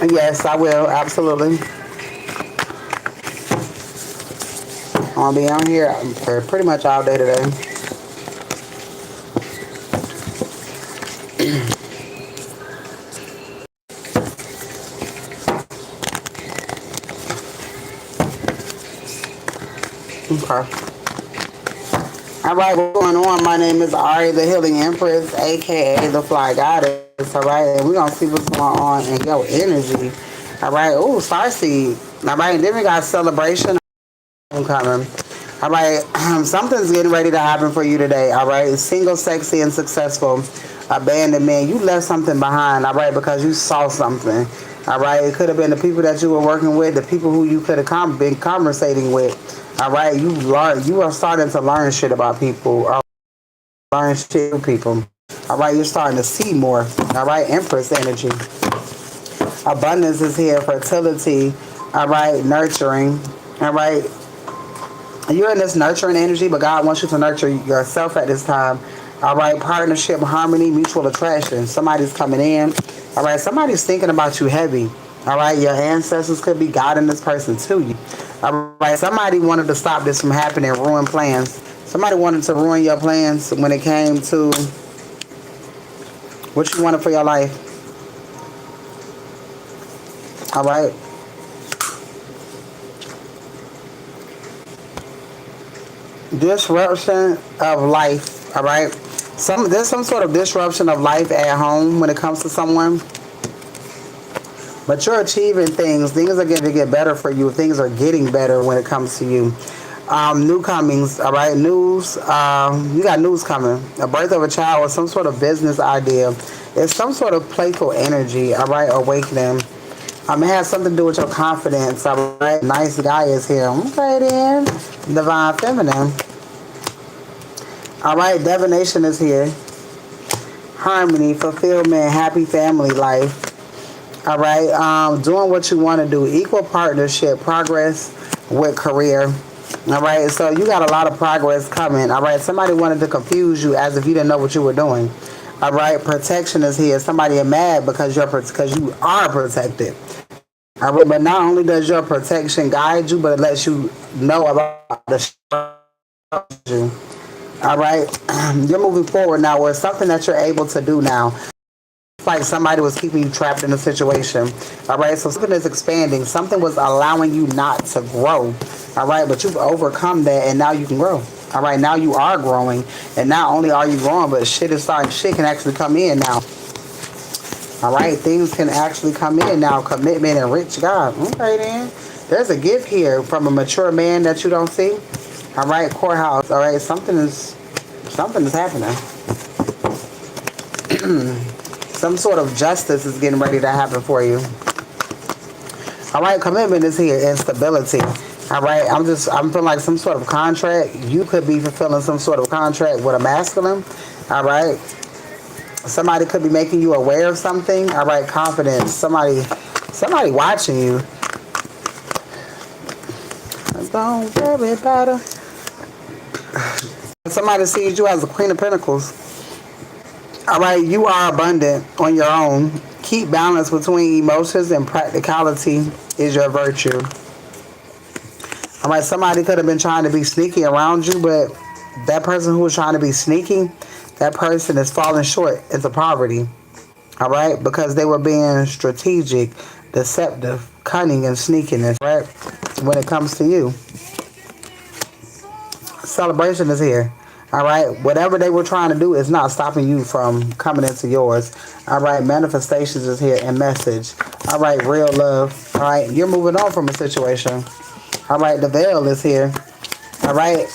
Yes, I will. Absolutely. I'll be on here for pretty much all day today. Okay. All right, what's going on? My name is Ari, the Healing Empress, aka the Fly Goddess. All right, and we're gonna see what's going on in your energy. All right. Oh, Starseed. All right. Then we got celebration coming. All right. Something's getting ready to happen for you today. All right. Single, sexy, and successful. Abandoned man. You left something behind. All right, because you saw something. All right. It could have been the people that you were working with, the people who you could have been conversating with. All right. You are starting to learn shit about people. Learn shit with people. All right. You're starting to see more. All right. Empress energy. Abundance is here. Fertility. All right. Nurturing. All right. You're in this nurturing energy, but God wants you to nurture yourself at this time. All right. Partnership, harmony, mutual attraction. Somebody's coming in. All right. Somebody's thinking about you heavy. All right. Your ancestors could be guiding this person to you. All right. Somebody wanted to stop this from happening, ruin plans. Somebody wanted to ruin your plans when it came to what you wanted for your life. All right. Disruption of life. All right. There's some sort of disruption of life at home when it comes to someone. But you're achieving things. Things are going to get better for you. Things are getting better when it comes to you. New comings. All right. News. You got news coming. A birth of a child or some sort of business idea. It's some sort of playful energy. All right. Awakening. It has something to do with your confidence. All right. Nice guy is here. Okay then. Divine feminine. All right. Divination is here. Harmony, fulfillment, happy family life. All right. Doing what you want to do. Equal partnership, progress with career. All right. So you got a lot of progress coming. All right. Somebody wanted to confuse you as if you didn't know what you were doing. All right. Protection is here. Somebody is mad because you are protected. All right. But not only does your protection guide you, but it lets you know about the you. All right. You're moving forward now, where it's something that you're able to do now. Like somebody was keeping you trapped in a situation. All right. So something is expanding. Something was allowing you not to grow. All right. But you've overcome that, and now you can grow. All right. Now you are growing, and not only are you growing, but shit can actually come in now. All right. Things can actually come in now. Commitment and rich God. Okay then. There's a gift here from a mature man that you don't see. All right. Courthouse. All right. Something is happening. Some sort of justice is getting ready to happen for you. All right, commitment is here and stability. All right, I'm feeling like some sort of contract. You could be fulfilling some sort of contract with a masculine. All right, somebody could be making you aware of something. All right, confidence. Somebody watching you. Don't worry about it. Somebody sees you as the Queen of Pentacles. All right, you are abundant on your own. Keep balance between emotions and practicality is your virtue. All right, somebody could have been trying to be sneaky around you, but that person who was trying to be sneaky, that person is falling short into poverty. All right, because they were being strategic, deceptive, cunning, and sneakiness, right? When it comes to you. Celebration is here. All right. Whatever they were trying to do is not stopping you from coming into yours. All right. Manifestations is here and message. All right. Real love. All right. You're moving on from a situation. All right. The veil is here. All right.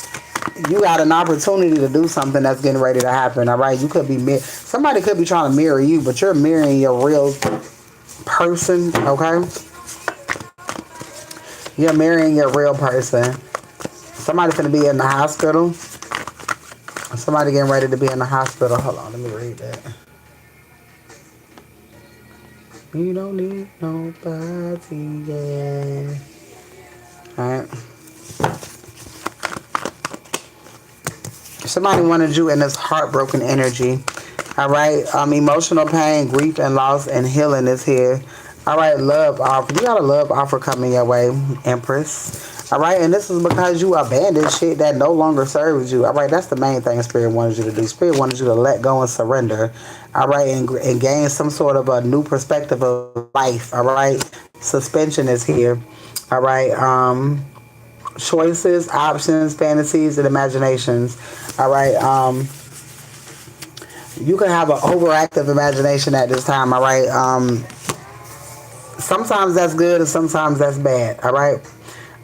You got an opportunity to do something that's getting ready to happen. All right. You could be somebody could be trying to mirror you, but you're mirroring your real person. Okay. You're mirroring your real person. Somebody's going to be in the hospital. Somebody getting ready to be in the hospital. Hold on, let me read that. You don't need nobody, yeah. Alright. Somebody wanted you in this heartbroken energy. Alright. Emotional pain, grief, and loss and healing is here. All right, love offer. You got a love offer coming your way, Empress. All right, and this is because you abandoned shit that no longer serves you. All right, that's the main thing Spirit wanted you to do. Spirit wanted you to let go and surrender. All right, and gain some sort of a new perspective of life. All right, suspension is here. All right, choices, options, fantasies, and imaginations. All right, you can have an overactive imagination at this time. All right, sometimes that's good and sometimes that's bad. All right,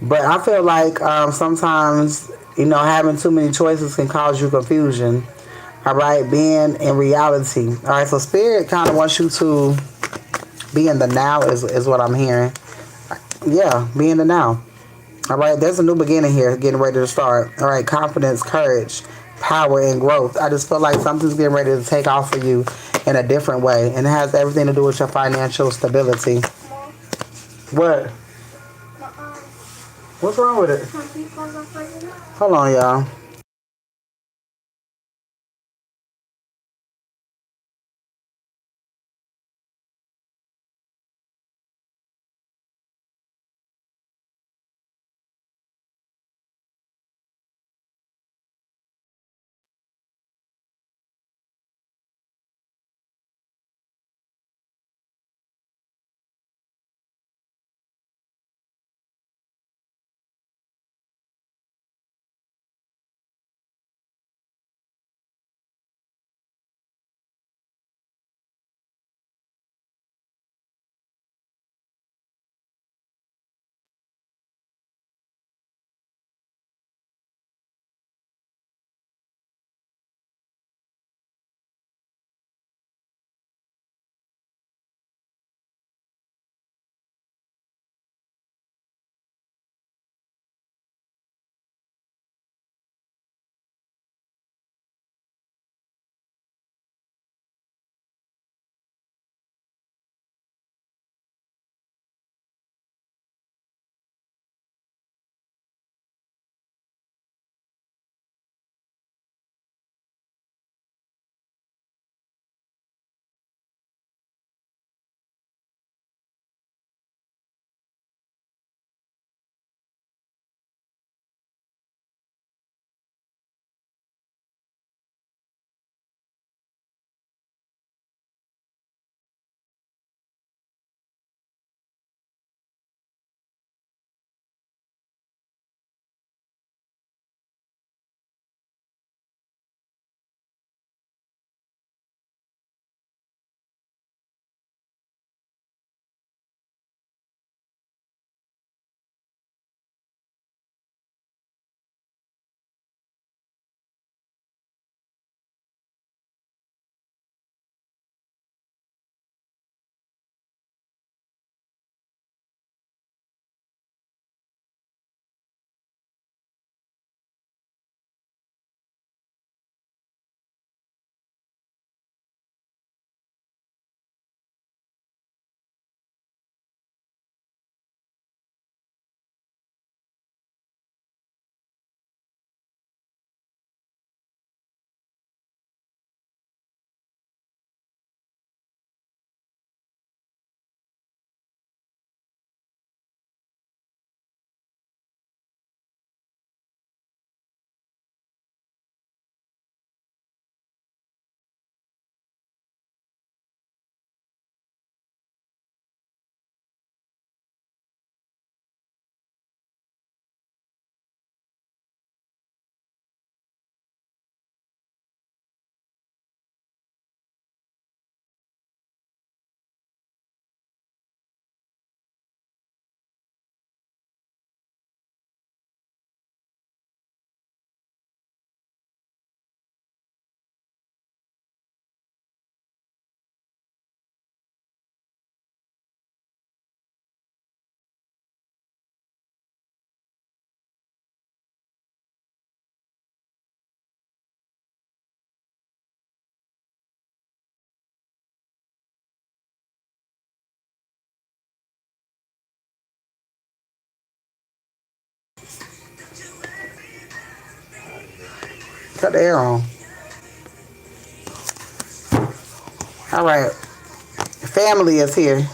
but I feel like sometimes having too many choices can cause you confusion. All right, being in reality. All right, so spirit kind of wants you to be in the now is what I'm hearing. Yeah, be in the now. All right, there's a new beginning here, getting ready to start. All right, confidence, courage, power, and growth. I just feel like something's getting ready to take off for you in a different way, and it has everything to do with your financial stability. What? What's wrong with it? Hold on, y'all. Cut the air on. All right, family is here.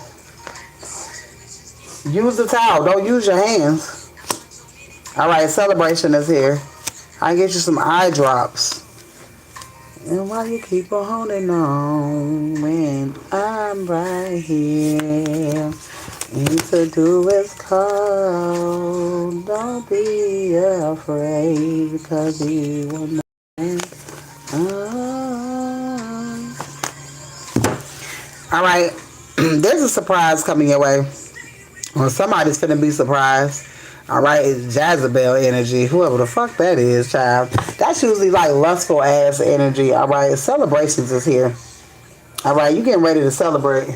Use the towel. Don't use your hands. All right, celebration is here. I get you some eye drops. And why you keep on holding on when I'm right here? Need to do is call. Don't be afraid because you will know. All right, there's a surprise coming your way. Well, somebody's finna be surprised. All right, it's Jezebel energy. Whoever the fuck that is, child. That's usually like lustful ass energy. All right, celebrations is here. All right, you getting ready to celebrate.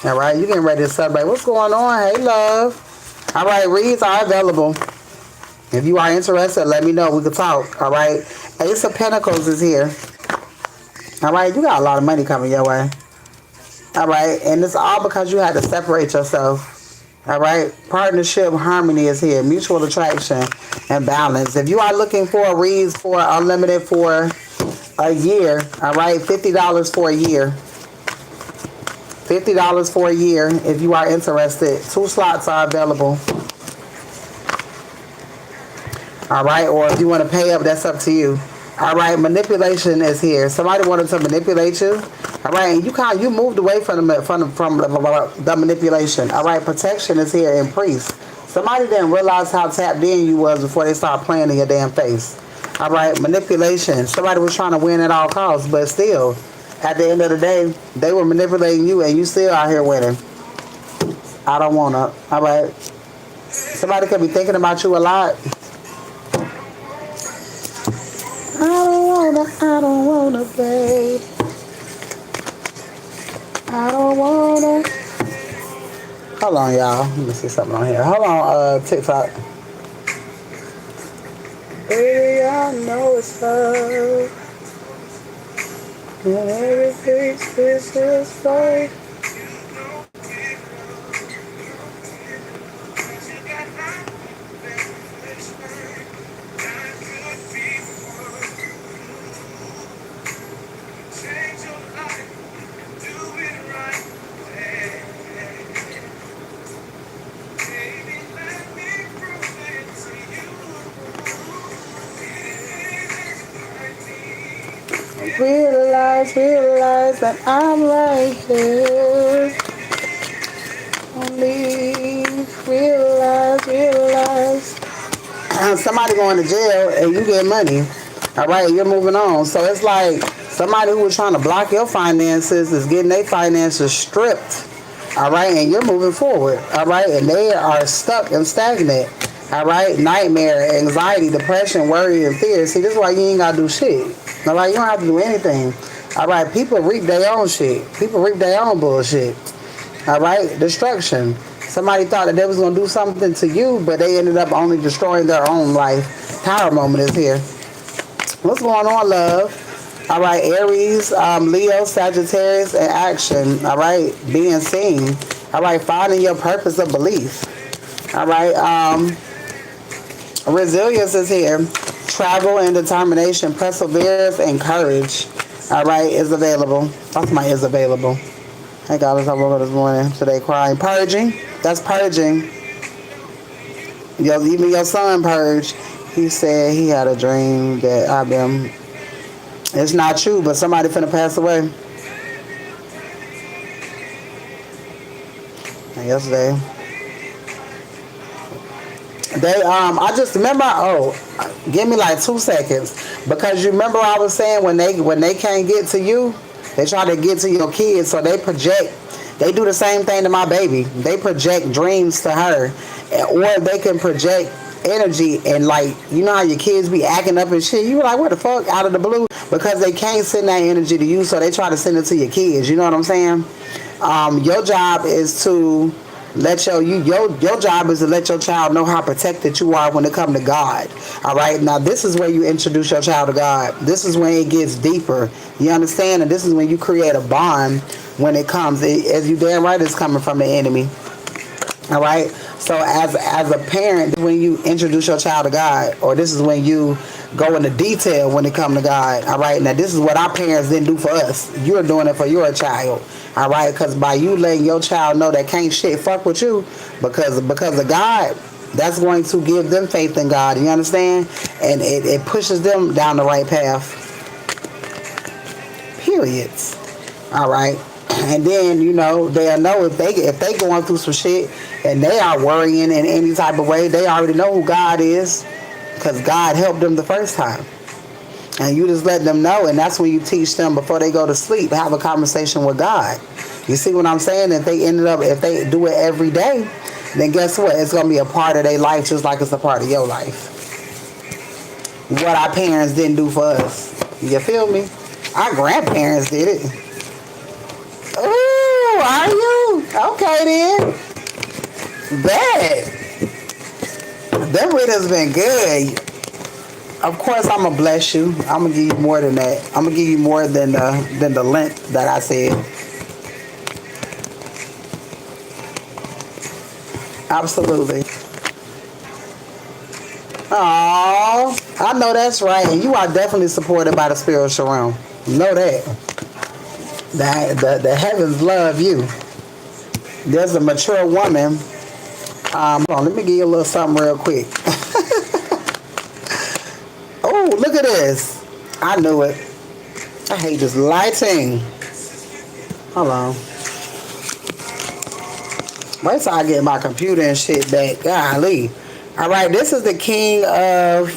All right, you getting ready to celebrate. What's going on? Hey, love. All right, reads are available. If you are interested, let me know. We can talk. All right, Ace of Pentacles is here. All right, you got a lot of money coming your way. All right, and it's all because you had to separate yourself. All right, partnership harmony is here, mutual attraction and balance. If you are looking for reads for unlimited for a year, all right, $50 for a year. $50 for a year if you are interested. 2 slots are available. All right, or if you want to pay up, that's up to you. All right, manipulation is here. Somebody wanted to manipulate you. All right, and you moved away from the manipulation. All right, protection is here in priest. Somebody didn't realize how tapped in you was before they started playing in your damn face. All right, manipulation. Somebody was trying to win at all costs, but still, at the end of the day, they were manipulating you, and you still out here winning. I don't wanna. All right, somebody could be thinking about you a lot. I don't wanna, babe. I don't wanna. Hold on, y'all. Let me see something on here. Hold on, TikTok. Baby, I know it's love. And everything's just right. Realize that I'm right here. Only realize. Somebody going to jail and you get money. All right, you're moving on. So it's like somebody who was trying to block your finances is getting their finances stripped. All right, and you're moving forward. All right, and they are stuck and stagnant. All right, nightmare, anxiety, depression, worry, and fear. See, this is why you ain't got to do shit. All right, you don't have to do anything. All right, people reap their own shit. People reap their own bullshit. All right, destruction. Somebody thought that they was going to do something to you, but they ended up only destroying their own life. Power moment is here. What's going on, love? All right, Aries, Leo, Sagittarius, and action. All right, being seen. All right, finding your purpose of belief. All right, resilience is here. Travel and determination, perseverance and courage. All right, is available. That's my is available. Hey guys, I woke up this morning today crying. Purging. That's purging. Even your son purged. He said he had a dream that I've been. It's not true, but somebody finna pass away. And yesterday. I just remember, give me like 2 seconds. Because you remember I was saying when they can't get to you, they try to get to your kids, so they project. They do the same thing to my baby. They project dreams to her. Or they can project energy and like, you know how your kids be acting up and shit? You be like, what the fuck? Out of the blue? Because they can't send that energy to you, so they try to send it to your kids. You know what I'm saying? Your job is to your job is to let your child know how protected you are when it comes to God. All right, now this is where you introduce your child to God. This is when it gets deeper. You understand? And this is when you create a bond when it comes. As you damn right, it's coming from the enemy. All right. So as a parent, when you introduce your child to God, or this is when you go into detail when it comes to God. All right. Now this is what our parents didn't do for us. You're doing it for your child. All right, because by you letting your child know that can't shit fuck with you, because of God, that's going to give them faith in God. You understand? And it pushes them down the right path. Periods. All right. And then they'll know if they going through some shit and they are worrying in any type of way, they already know who God is because God helped them the first time. And you just let them know, and that's when you teach them before they go to sleep, have a conversation with God. You see what I'm saying? If they do it every day, then guess what? It's going to be a part of their life just like it's a part of your life. What our parents didn't do for us. You feel me? Our grandparents did it. Ooh, are you? Okay then. Bad. That weed has been good. Of course, I'm gonna bless you. I'm gonna give you more than that. I'm gonna give you more than the length that I said. Absolutely. Oh, I know that's right. And you are definitely supported by the spiritual realm. Know that. The heavens love you. There's a mature woman. Hold on, let me give you a little something real quick. Oh, look at this. I knew it. I hate this lighting. Hold on. Wait till I get my computer and shit back. Golly. Alright, this is the King of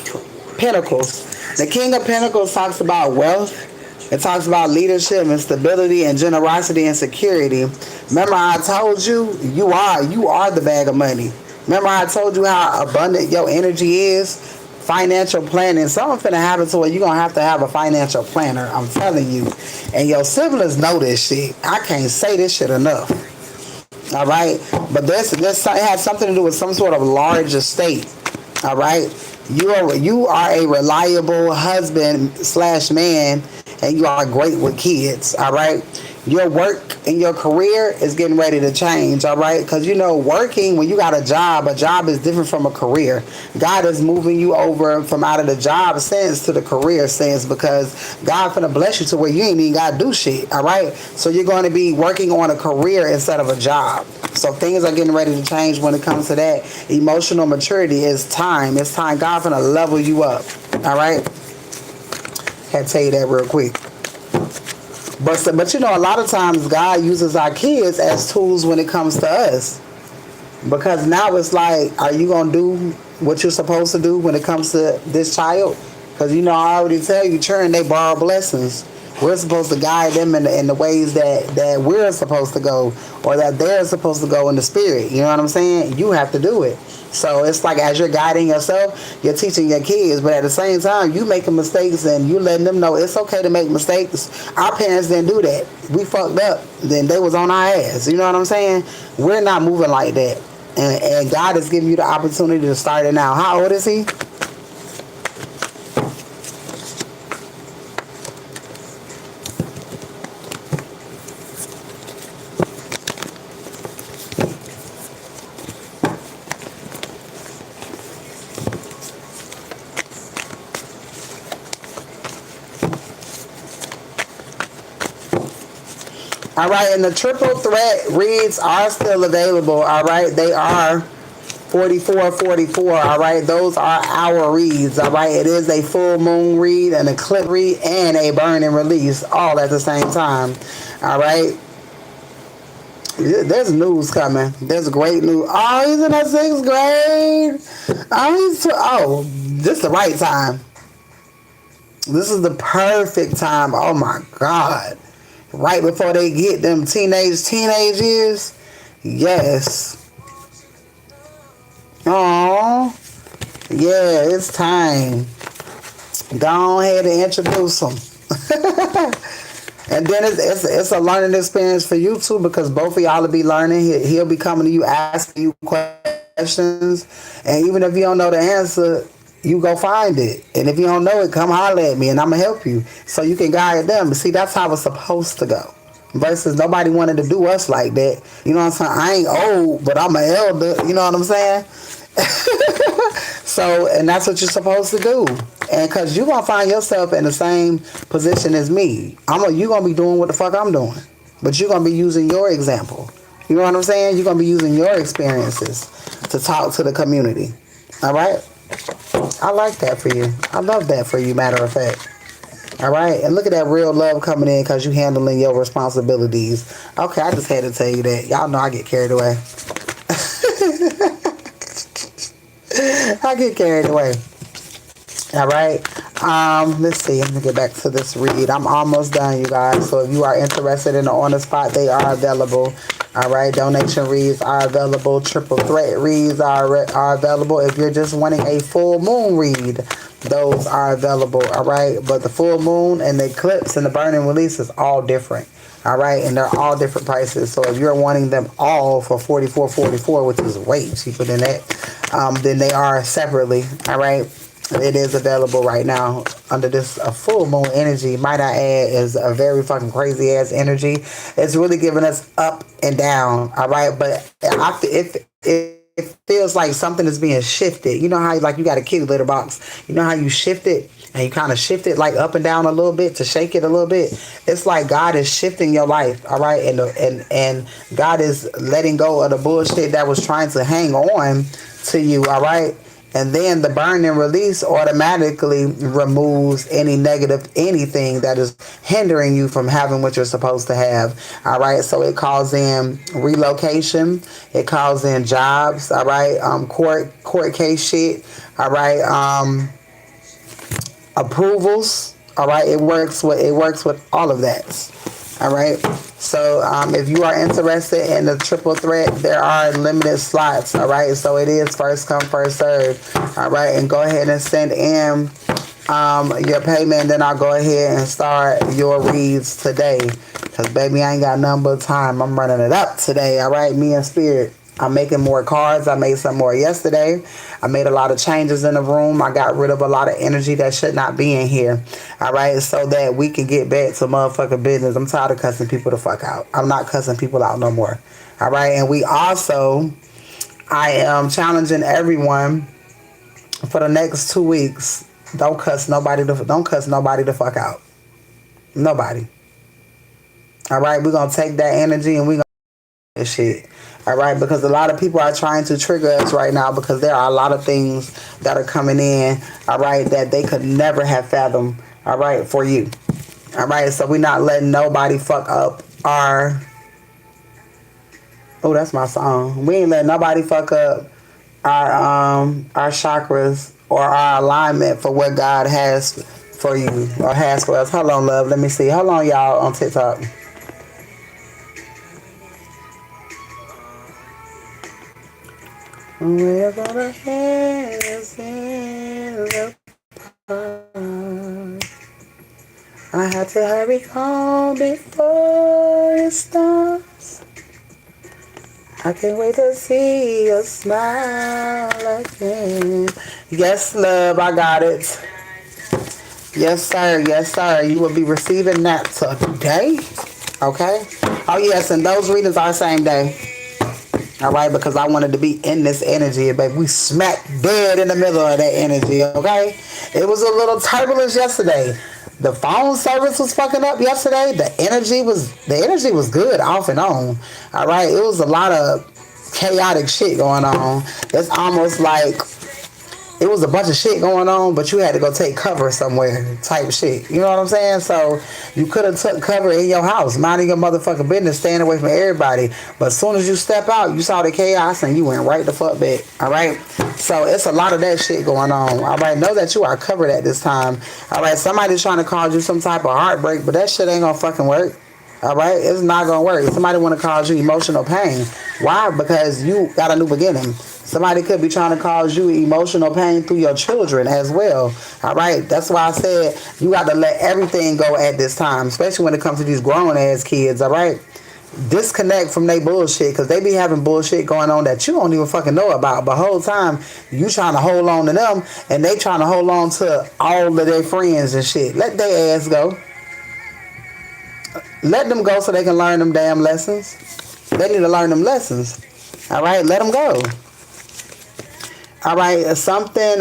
Pentacles. The King of Pentacles talks about wealth. It talks about leadership and stability and generosity and security. Remember I told you, you are the bag of money. Remember I told you how abundant your energy is? Financial planning. Something finna happen to where you're going to have a financial planner. I'm telling you. And your siblings know this shit. I can't say this shit enough. All right? But this has something to do with some sort of large estate. All right? You are a reliable husband/man, and you are great with kids. All right? Your work and your career is getting ready to change, all right? Because, working, when you got a job is different from a career. God is moving you over from out of the job sense to the career sense because God finna bless you to where you ain't even got to do shit, all right? So you're going to be working on a career instead of a job. So things are getting ready to change when it comes to that. Emotional maturity is time. It's time. God finna level you up, all right? Had to tell you that real quick. But a lot of times God uses our kids as tools when it comes to us. Because now it's like, are you going to do what you're supposed to do when it comes to this child? Because, I already tell you, children, they borrow blessings. We're supposed to guide them in the ways that we're supposed to go or that they're supposed to go in the spirit. You know what I'm saying? You have to do it. So it's like as you're guiding yourself, you're teaching your kids, but at the same time, you making mistakes and you letting them know it's okay to make mistakes. Our parents didn't do that. We fucked up. Then they was on our ass. You know what I'm saying? We're not moving like that. And God is giving you the opportunity to start it now. How old is he? All right, and the triple threat reads are still available. All right, they are 4444. All right, those are our reads. All right, it is a full moon read, an eclipse read, and a burn and release all at the same time. All right, there's news coming. There's great news. Oh, he's in the 6th grade. This is the right time. This is the perfect time. Oh my God. Right before they get them teenage years. Yes. Oh, yeah, it's time. Go ahead and introduce them. And then it's a learning experience for you too because both of y'all will be learning. He'll be coming to you asking you questions. And even if you don't know the answer, you go find it. And if you don't know it, come holler at me and I'm going to help you so you can guide them. See, that's how it's supposed to go. Versus nobody wanted to do us like that. You know what I'm saying? I ain't old, but I'm an elder. You know what I'm saying? So, and that's what you're supposed to do. And because you're going to find yourself in the same position as me. You're going to be doing what the fuck I'm doing. But you're going to be using your example. You know what I'm saying? You're going to be using your experiences to talk to the community. All right? I like that for you. I love that for you, matter of fact. All right? And look at that real love coming in because you handling your responsibilities. Okay, I just had to tell you that. Y'all know I get carried away. I get carried away. All right. Let's see. Let me get back to this read. I'm almost done, you guys. So if you are interested in the on the spot, they are available. All right. Donation reads are available. Triple threat reads are available. If you're just wanting a full moon read, those are available. All right. But the full moon and the eclipse and the burning release is all different. All right. And they're all different prices. So if you're wanting them all for $44.44, which is way cheaper than that, then they are separately. All right. It is available right now under this full moon energy. Might I add, is a very fucking crazy ass energy. It's really giving us up and down. All right, but it feels like something is being shifted. You know how like you got a kitty litter box. You know how you shift it and you kind of shift it like up and down a little bit to shake it a little bit. It's like God is shifting your life. All right, and God is letting go of the bullshit that was trying to hang on to you. All right. And then the burn and release automatically removes any negative anything that is hindering you from having what you're supposed to have. All right. So it calls in relocation. It calls in jobs. All right. Court case shit. All right. Approvals. All right. It works with all of that. All right. So if you are interested in the triple threat, there are limited slots. All right. So it is first come, first serve. All right. And go ahead and send in your payment. Then I'll go ahead and start your reads today. Because, baby, I ain't got nothing but time. I'm running it up today. All right. Me and Spirit. I'm making more cards. I made some more yesterday. I made a lot of changes in the room. I got rid of a lot of energy that should not be in here. All right. So that we can get back to motherfucking business. I'm tired of cussing people the fuck out. I'm not cussing people out no more. All right. And I am challenging everyone for the next 2 weeks. Don't cuss nobody the fuck out. Nobody. All right. We're going to take that energy and we're going to do this shit. All right, because a lot of people are trying to trigger us right now because there are a lot of things that are coming in, all right, that they could never have fathomed, all right, for you. All right, so we're not letting nobody fuck up our, oh, that's my song. We ain't letting nobody fuck up our chakras or our alignment for what God has for you or has for us. Hold on, love. Let me see. Hold on, y'all, on TikTok. We're gonna hands in the park. I had to hurry home before it stops. I can't wait to see you smile again. Yes, love, I got it. Yes, sir. Yes, sir. You will be receiving that today. Okay? Oh, yes, and those readings are same day. All right, because I wanted to be in this energy, baby. We smack dead in the middle of that energy, okay? It was a little turbulence yesterday. The phone service was fucking up yesterday. The energy was good off and on. All right, it was a lot of chaotic shit going on. It's almost like it was a bunch of shit going on, but you had to go take cover somewhere type shit. You know what I'm saying? So you could have took cover in your house, minding your motherfucking business, staying away from everybody. But as soon as you step out, you saw the chaos and you went right the fuck back. All right? So it's a lot of that shit going on. All right? Know that you are covered at this time. All right? Somebody's trying to cause you some type of heartbreak, but that shit ain't gonna fucking work. All right? It's not gonna work. Somebody want to cause you emotional pain. Why? Because you got a new beginning. Somebody could be trying to cause you emotional pain through your children as well. All right. That's why I said you got to let everything go at this time, especially when it comes to these grown ass kids. All right. Disconnect from their bullshit because they be having bullshit going on that you don't even fucking know about. But the whole time you trying to hold on to them and they trying to hold on to all of their friends and shit. Let their ass go. Let them go so they can learn them damn lessons. They need to learn them lessons. All right. Let them go. All right, something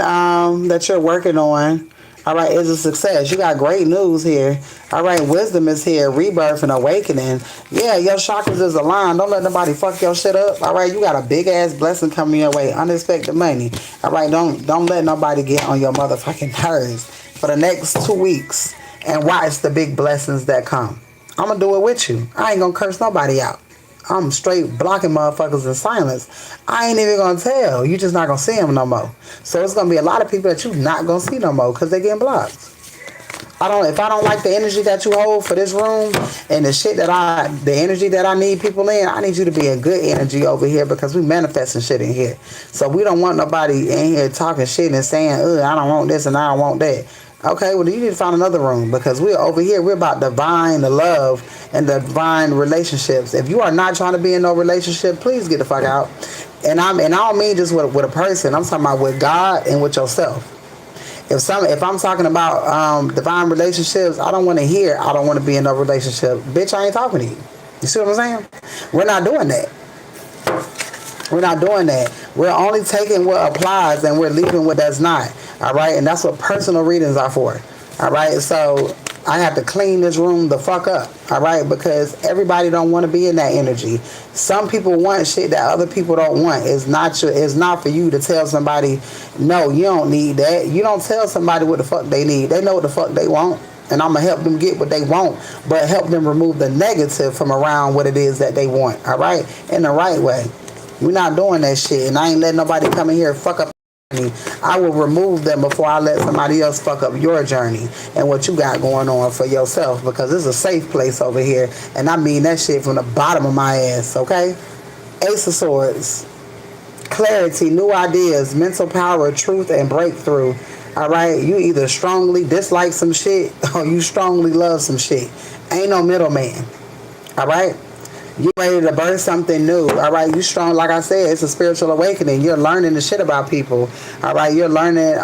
that you're working on, all right, is a success. You got great news here. All right, wisdom is here, rebirth and awakening. Yeah, your chakras is aligned. Don't let nobody fuck your shit up. All right, you got a big ass blessing coming your way, unexpected money. All right, don't let nobody get on your motherfucking nerves for the next 2 weeks and watch the big blessings that come. I'm gonna do it with you. I ain't gonna curse nobody out. I'm straight blocking motherfuckers in silence. I ain't even gonna tell. You just not gonna see them no more. So it's gonna be a lot of people that you not gonna see no more because they getting blocked. If I don't like the energy that you hold for this room and the energy that I need people in, I need you to be in good energy over here because we manifesting shit in here. So we don't want nobody in here talking shit and saying, I don't want this and I don't want that. Okay, well, you need to find another room because we're over here. We're about divine love and divine relationships. If you are not trying to be in no relationship, please get the fuck out. And I don't mean just with a person. I'm talking about with God and with yourself. If I'm talking about divine relationships, I don't want to hear, I don't want to be in no relationship. Bitch, I ain't talking to you. You see what I'm saying? We're not doing that. We're not doing that. We're only taking what applies and we're leaving what does not. All right? And that's what personal readings are for. All right? So I have to clean this room the fuck up. All right? Because everybody don't want to be in that energy. Some people want shit that other people don't want. It's not for you to tell somebody, no, you don't need that. You don't tell somebody what the fuck they need. They know what the fuck they want. And I'm going to help them get what they want, but help them remove the negative from around what it is that they want. All right? In the right way. We're not doing that shit. And I ain't letting nobody come in here and fuck up. I will remove them before I let somebody else fuck up your journey and what you got going on for yourself, because it's a safe place over here, and I mean that shit from the bottom of my ass. Okay? Ace of Swords, clarity, new ideas, mental power, truth, and breakthrough. All right, you either strongly dislike some shit or you strongly love some shit. Ain't no middleman. All right. You ready to birth something new. All right, you strong. Like I said, it's a spiritual awakening. You're learning the shit about people. All right, you're learning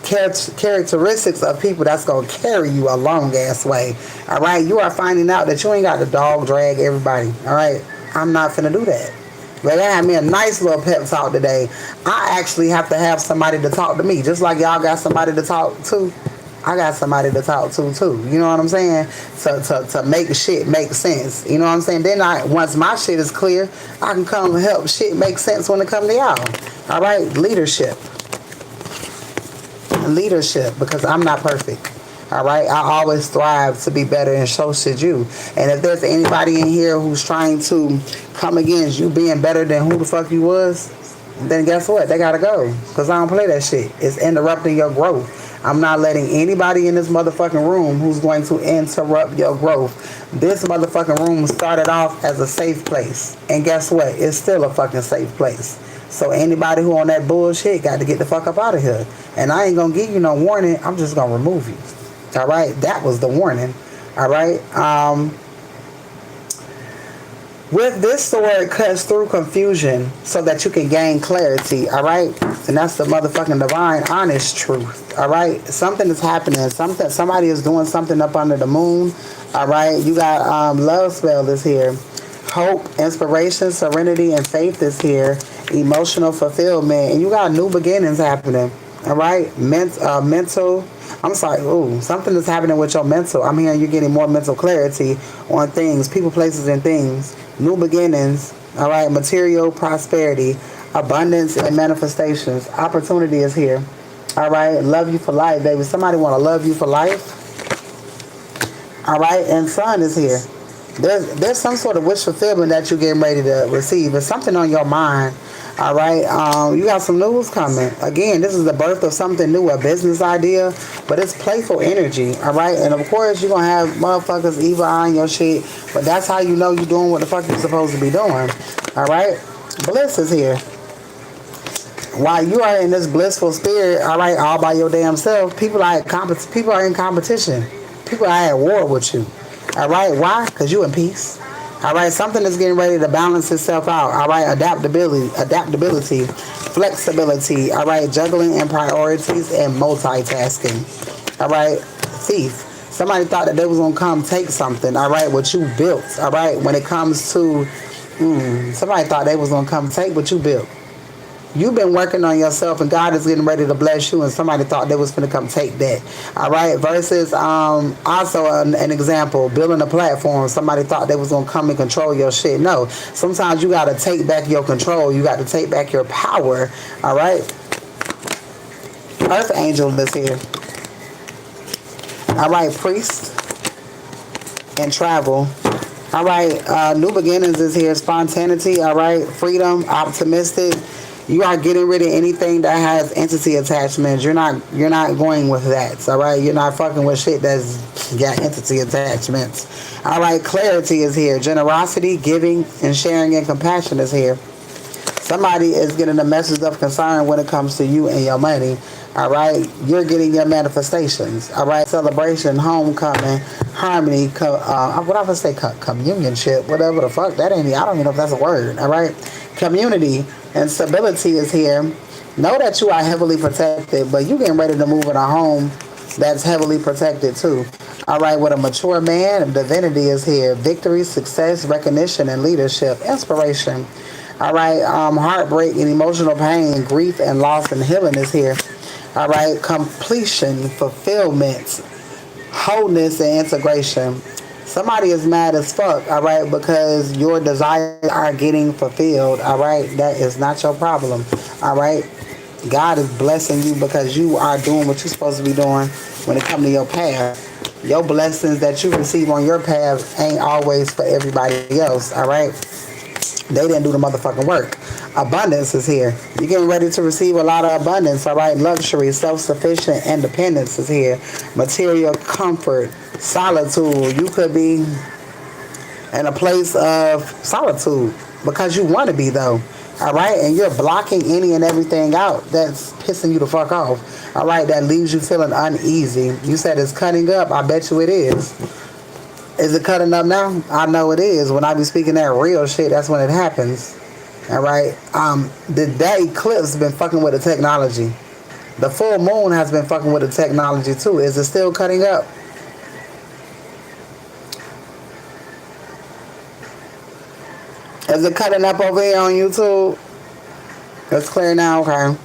characteristics of people that's going to carry you a long ass way. All right, you are finding out that you ain't got to dog drag everybody. All right, I'm not finna do that. But they had me a nice little pep talk today. I actually have to have somebody to talk to me, just like y'all got somebody to talk to. I got somebody to talk to too. You know what I'm saying? To make shit make sense. You know what I'm saying? Then once my shit is clear, I can come and help shit make sense when it comes to y'all. All right? Leadership, because I'm not perfect. All right? I always strive to be better, and so should you. And if there's anybody in here who's trying to come against you being better than who the fuck you was, then guess what? They gotta go. Because I don't play that shit. It's interrupting your growth. I'm not letting anybody in this motherfucking room who's going to interrupt your growth. This motherfucking room started off as a safe place. And guess what? It's still a fucking safe place. So anybody who on that bullshit got to get the fuck up out of here. And I ain't going to give you no warning. I'm just going to remove you. All right? That was the warning. All right? With this sword cuts through confusion so that you can gain clarity, all right? And that's the motherfucking divine, honest truth, all right? Something is happening. Somebody is doing something up under the moon, all right? You got love spell is here. Hope, inspiration, serenity, and faith is here. Emotional fulfillment. And you got new beginnings happening, all right? Something is happening with your mental. I'm hearing you're getting more mental clarity on things, people, places, and things. New beginnings, all right? Material prosperity, abundance, and manifestations. Opportunity is here, all right? Love you for life, baby. Somebody want to love you for life, all right? And sun is here. There's some sort of wish fulfillment that you're getting ready to receive. It's something on your mind. All right, you got some news coming. Again, this is the birth of something new, a business idea, but it's playful energy, all right? And of course, you're going to have motherfuckers evil eyeing your shit, but that's how you know you're doing what the fuck you're supposed to be doing, all right? Bliss is here. While you are in this blissful spirit, all right, all by your damn self, people are in competition. People are at war with you, all right? Why? Because you in peace. All right, something is getting ready to balance itself out. All right, adaptability, flexibility. All right, juggling in priorities and multitasking. All right, thief. Somebody thought that they was gonna come take something. All right, what you built. All right, when it comes to, somebody thought they was gonna come take what you built. You've been working on yourself, and God is getting ready to bless you, and somebody thought they was going to come take that. All right. Versus also an example, building a platform. Somebody thought they was going to come and control your shit. No. Sometimes you got to take back your control. You got to take back your power. All right. Earth angel is here. All right. Priest and travel. All right. New beginnings is here. Spontaneity. All right. Freedom. Optimistic. You are getting rid of anything that has entity attachments. You're not going with that. All right. You're not fucking with shit that's got entity attachments. All right. Clarity is here. Generosity, giving, and sharing and compassion is here. Somebody is getting a message of concern when it comes to you and your money. All right. You're getting your manifestations. All right. Celebration, homecoming, harmony, what I would say, communionship, whatever the fuck that ain't. I don't even know if that's a word. All right. Community and stability is here. Know that you are heavily protected, but you getting ready to move in a home that's heavily protected too. All right, with a mature man, divinity is here. Victory, success, recognition, and leadership. Inspiration. All right, heartbreak and emotional pain, grief and loss and healing is here. All right, completion, fulfillment, wholeness, and integration. Somebody is mad as fuck, all right, because your desires are getting fulfilled, all right? That is not your problem, all right? God is blessing you because you are doing what you're supposed to be doing when it comes to your path. Your blessings that you receive on your path ain't always for everybody else, all right? They didn't do the motherfucking work. Abundance is here. You're getting ready to receive a lot of abundance, all right? Luxury, self-sufficient, independence is here. Material comfort, solitude. You could be in a place of solitude because you want to be, though, all right? And you're blocking any and everything out that's pissing you the fuck off, all right? That leaves you feeling uneasy. You said it's cutting up. I bet you it is. Is it cutting up now? I know it is. When I be speaking that real shit, that's when it happens. All right. That eclipse has been fucking with the technology. The full moon has been fucking with the technology too. Is it still cutting up? Is it cutting up over here on YouTube? It's clear now. Okay.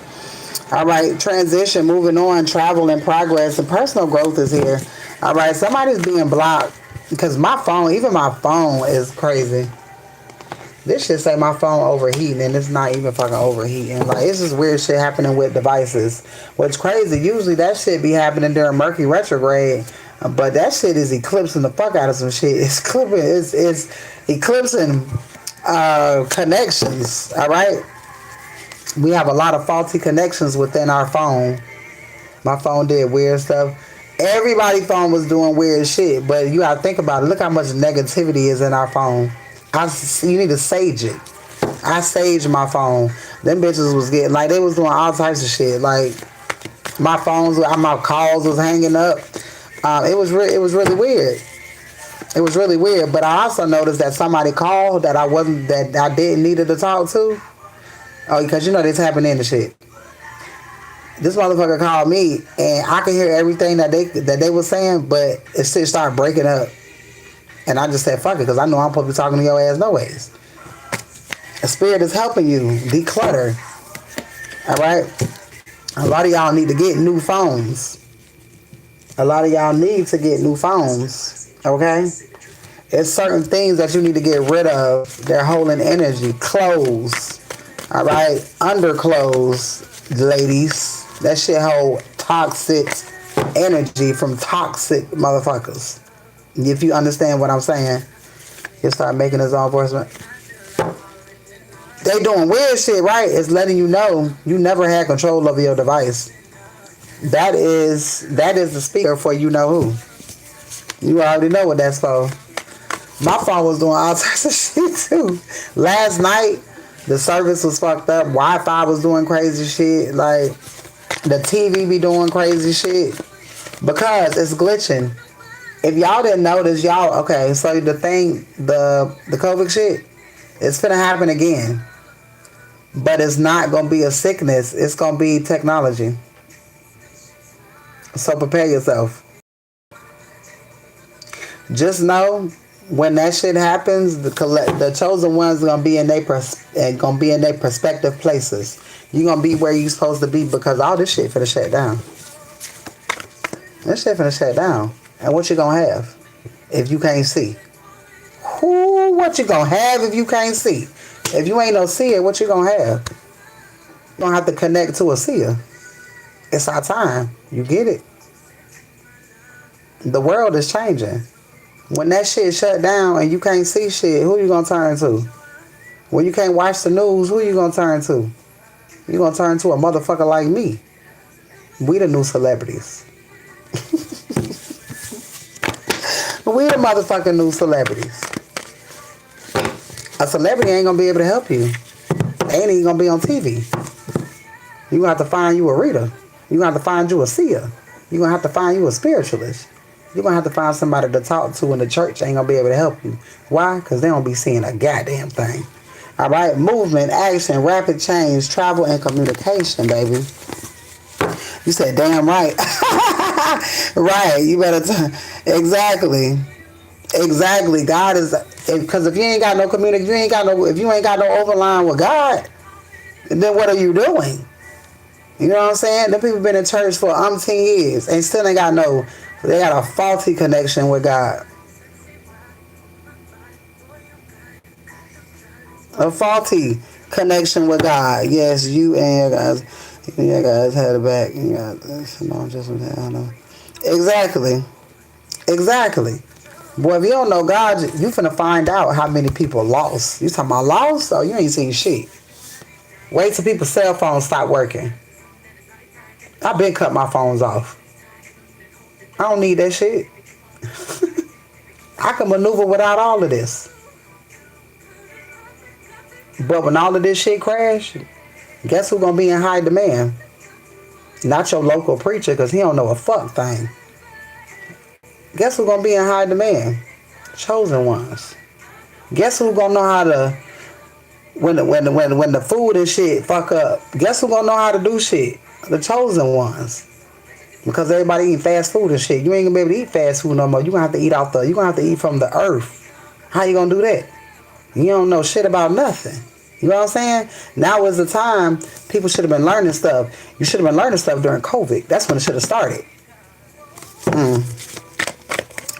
All right. Transition, moving on, travel and progress, and personal growth is here. All right. Somebody's being blocked. Because my phone, even my phone is crazy. This shit say my phone overheating, and it's not even fucking overheating. Like, it's just weird shit happening with devices. What's crazy, usually that shit be happening during Mercury retrograde, but that shit is eclipsing the fuck out of some shit. It's eclipsing connections, all right? We have a lot of faulty connections within our phone. My phone did weird stuff. Everybody's phone was doing weird shit, but you gotta think about it. Look how much negativity is in our phone. You need to sage it. I saged my phone. Them bitches was getting, like, they was doing all types of shit. Like, my calls was hanging up. It was really weird. It was really weird. But I also noticed that somebody called that I didn't needed to talk to. Oh, because you know this happened in the shit. This motherfucker called me, and I could hear everything that they was saying, but it still started breaking up. And I just said, fuck it, because I know I'm supposed to be talking to your ass no ways. The spirit is helping you declutter. All right? A lot of y'all need to get new phones. A lot of y'all need to get new phones. Okay? It's certain things that you need to get rid of. They're holding energy. Clothes. All right? Underclothes, ladies. That shit hold toxic energy from toxic motherfuckers. If you understand what I'm saying, you'll start making his own enforcement. They doing weird shit, right? It's letting you know you never had control over your device. That is the speaker for you know who. You already know what that's for. My phone was doing all types of shit too. Last night, the service was fucked up. Wi-Fi was doing crazy shit. Like, the TV be doing crazy shit because it's glitching. If y'all didn't notice, okay, so the COVID shit, it's finna happen again. But it's not gonna be a sickness, it's gonna be technology. So prepare yourself. Just know when that shit happens, the chosen ones are gonna be in their prospective places. You gonna be where you supposed to be because all this shit finna shut down. This shit finna shut down. And what you gonna have if you can't see? What you gonna have if you can't see? If you ain't no seer, what you gonna have? You gonna have to connect to a seer. It's our time. You get it? The world is changing. When that shit shut down and you can't see shit, who you gonna turn to? When you can't watch the news, who you gonna turn to? You gonna turn to a motherfucker like me. We the new celebrities. We the motherfucking new celebrities. A celebrity ain't gonna be able to help you. They ain't even gonna be on TV. You gonna have to find you a reader. You gonna have to find you a seer. You gonna have to find you a spiritualist. You gonna have to find somebody to talk to in the church ain't gonna be able to help you. Why? Because they don't be seeing a goddamn thing. All right, movement, action, rapid change, travel, and communication, baby. You said damn right. Right, you better exactly. God is, because if you ain't got no communication, if you ain't got no overline with God, then what are you doing? You know what I'm saying? The people been in church for umpteen years and still ain't got they got a faulty connection with God. A faulty connection with God. Yes, you and your guys had it back. You got this. No, just I know. Exactly. Boy, if you don't know God, you finna find out how many people lost. You talking about lost? Oh, you ain't seen shit. Wait till people's cell phones stop working. I've been cut my phones off. I don't need that shit. I can maneuver without all of this. But when all of this shit crash, guess who's gonna be in high demand? Not your local preacher, because he don't know a fuck thing. Guess who's gonna be in high demand? Chosen ones. Guess who's gonna know how to when the food and shit fuck up? Guess who's gonna know how to do shit? The chosen ones. Because everybody eating fast food and shit. You ain't gonna be able to eat fast food no more. You gonna have to eat you gonna have to eat from the earth. How you gonna do that? You don't know shit about nothing. You know what I'm saying? Now is the time people should have been learning stuff. You should have been learning stuff during COVID. That's when it should have started.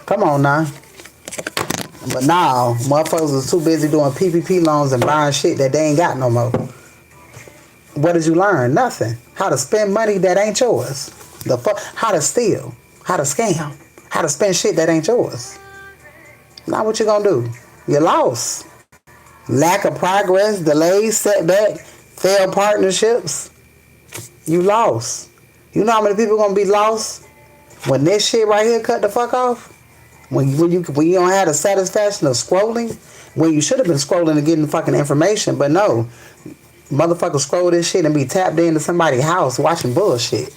Come on now. But now, motherfuckers is too busy doing PPP loans and buying shit that they ain't got no more. What did you learn? Nothing. How to spend money that ain't yours. How to steal. How to scam. How to spend shit that ain't yours. Now what you gonna do? You lost. Lack of progress, delays, setback, failed partnerships. You lost. You know how many people gonna be lost when this shit right here cut the fuck off? When you don't have the satisfaction of scrolling, when you should have been scrolling and getting fucking information, but no, motherfuckers scroll this shit and be tapped into somebody's house watching bullshit.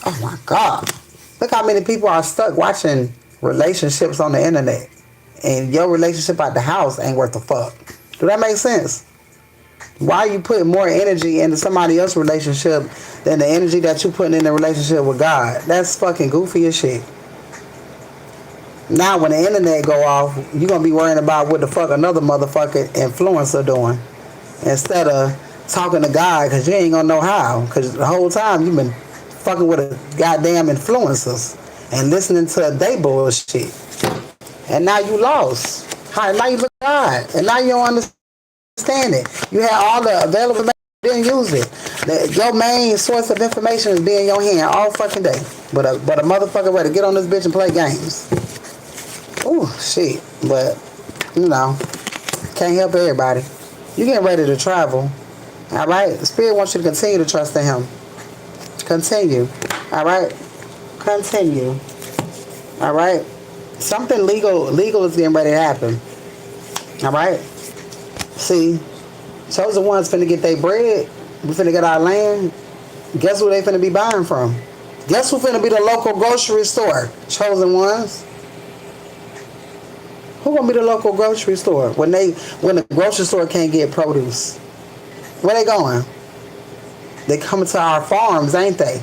Oh my God. Look how many people are stuck watching relationships on the internet. And your relationship at the house ain't worth a fuck. Do that make sense? Why are you putting more energy into somebody else's relationship than the energy that you putting in the relationship with God? That's fucking goofy as shit. Now when the internet go off, you gonna be worrying about what the fuck another motherfucking influencer doing. Instead of talking to God, because you ain't gonna know how. Because the whole time you been fucking with a goddamn influencers and listening to they bullshit. And now you lost. Now you look God. And now you don't understand it. You had all the available information, you didn't use it. Your main source of information is being in your hand all fucking day. But a motherfucker ready to get on this bitch and play games. Ooh, shit. But, you know, can't help everybody. You getting ready to travel. Alright? Spirit wants you to continue to trust in Him. Continue. Alright? Continue. Alright? Something legal is getting ready to happen. Alright? See, chosen ones finna get their bread. We finna get our land. Guess who they finna be buying from? Guess who finna be the local grocery store? Chosen ones. Who gonna be the local grocery store when the grocery store can't get produce? Where they going? They coming to our farms, ain't they?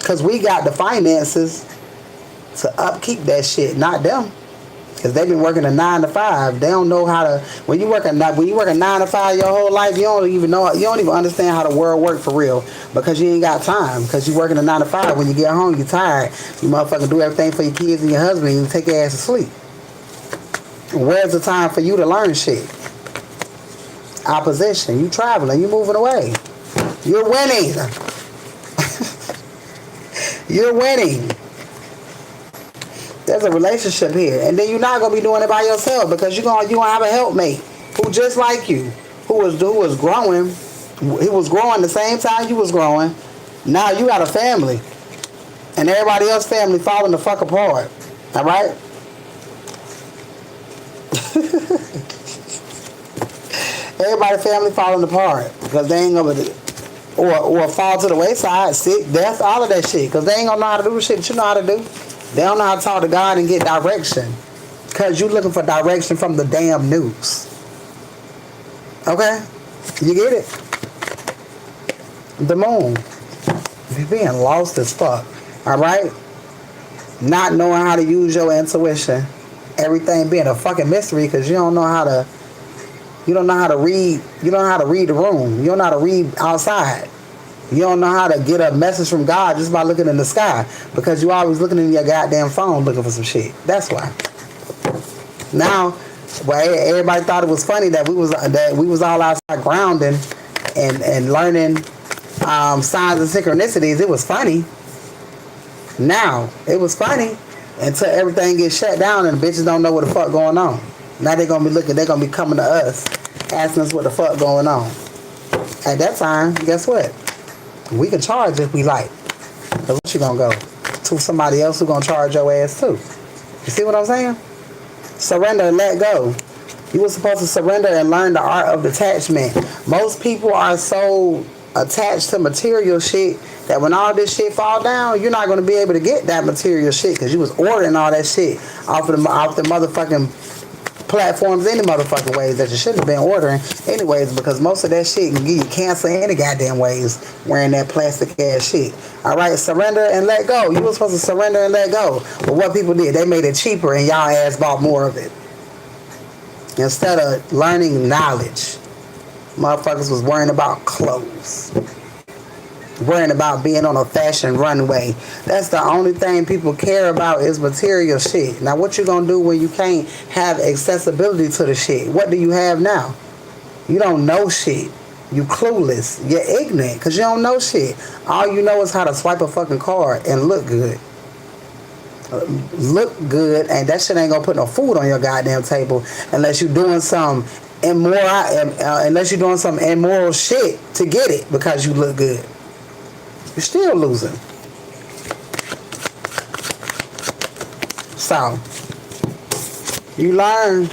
Cause we got the finances to upkeep that shit, not them. Because they've been working a 9 to 5. They don't know how to. When you work a 9 to 5 your whole life, you don't even know. You don't even understand how the world works for real. Because you ain't got time. Because you working a 9 to 5. When you get home, you tired. You motherfucking do everything for your kids and your husband, and you take your ass to sleep. Where's the time for you to learn shit? Opposition. You traveling. You moving away. You're winning. You're winning. There's a relationship here. And then you're not going to be doing it by yourself because you're gonna have a helpmate who just like you, who was growing. He was growing the same time you was growing. Now you got a family. And everybody else's family falling the fuck apart. All right? Everybody's family falling apart because they ain't going to, or fall to the wayside, sick, death, all of that shit. Because they ain't going to know how to do the shit that you know how to do. They don't know how to talk to God and get direction. Because you're looking for direction from the damn news. Okay? You get it? The moon. You're being lost as fuck. Alright? Not knowing how to use your intuition. Everything being a fucking mystery because you don't know how to read. You don't know how to read the room. You don't know how to read outside. You don't know how to get a message from God just by looking in the sky because you always looking in your goddamn phone looking for some shit. That's why. Now, well, everybody thought it was funny that we was all outside grounding and learning signs and synchronicities. It was funny. Now it was funny until everything gets shut down and the bitches don't know what the fuck going on. Now they're gonna be looking. They're gonna be coming to us, asking us what the fuck going on. At that time, guess what? We can charge if we like. But what you gonna go to somebody else who gonna charge your ass too? You see what I'm saying? Surrender and let go. You were supposed to surrender and learn the art of detachment. Most people are so attached to material shit that when all this shit fall down, you're not gonna be able to get that material shit because you was ordering all that shit off the motherfucking platforms any motherfucking ways that you shouldn't have been ordering anyways because most of that shit can give you cancer any goddamn ways wearing that plastic ass shit. Alright, surrender and let go. You were supposed to surrender and let go. But what people did, they made it cheaper and y'all ass bought more of it. Instead of learning knowledge, motherfuckers was worrying about clothes. Worrying about being on a fashion runway. That's the only thing people care about is material shit. Now what you gonna do when you can't have accessibility to the shit? What do you have now? You don't know shit. You clueless. You're ignorant because you don't know shit. All you know is how to swipe a fucking card and look good. Look good, and that shit ain't gonna put no food on your goddamn table unless you're doing some immoral shit to get it because you look good. You're still losing. So, you learn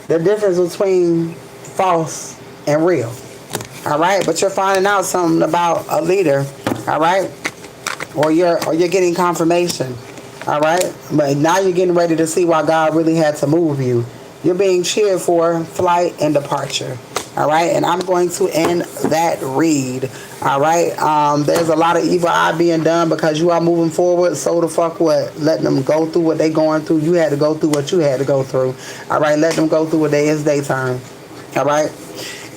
the difference between false and real. Alright? But you're finding out something about a leader. Alright? Or you're getting confirmation. Alright? But now you're getting ready to see why God really had to move you. You're being cheered for flight and departure. Alright? And I'm going to end that read. Alright? There's a lot of evil eye being done because you are moving forward. So the fuck what? Letting them go through what they going through. You had to go through what you had to go through. Alright? Let them go through what they is daytime. Alright?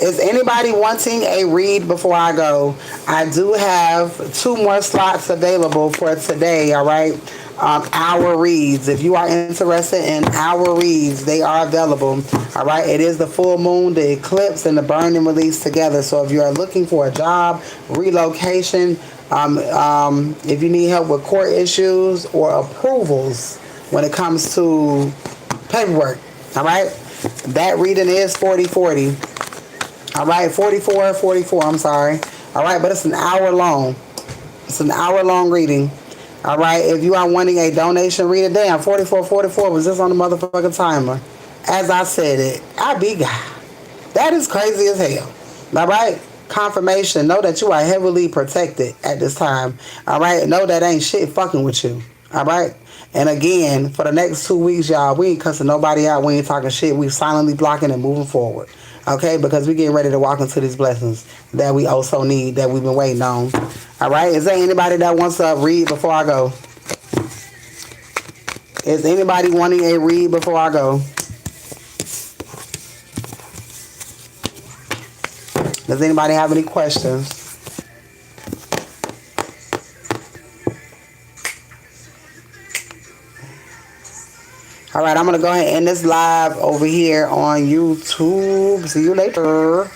Is anybody wanting a read before I go? I do have 2 more slots available for today. Alright? Hour reads. If you are interested in hour reads, they are available. Alright, it is the full moon, the eclipse, and the burn and release together. So if you are looking for a job, relocation, if you need help with court issues or approvals when it comes to paperwork, alright, that reading is 40/40. Alright, 44/44, I'm sorry. Alright, but it's an hour long. It's an hour long reading. Alright, if you are wanting a donation, read it down. 44/44 was just on the motherfucking timer. As I said it, I be God. That is crazy as hell. Alright? Confirmation. Know that you are heavily protected at this time. Alright? Know that ain't shit fucking with you. Alright? And again, for the next 2 weeks, y'all, we ain't cussing nobody out. We ain't talking shit. We silently blocking and moving forward. Okay? Because we getting ready to walk into these blessings that we also need, that we've been waiting on. Alright? Is there anybody that wants to read before I go? Is anybody wanting a read before I go? Does anybody have any questions? All right, I'm going to go ahead and end this live over here on YouTube. See you later.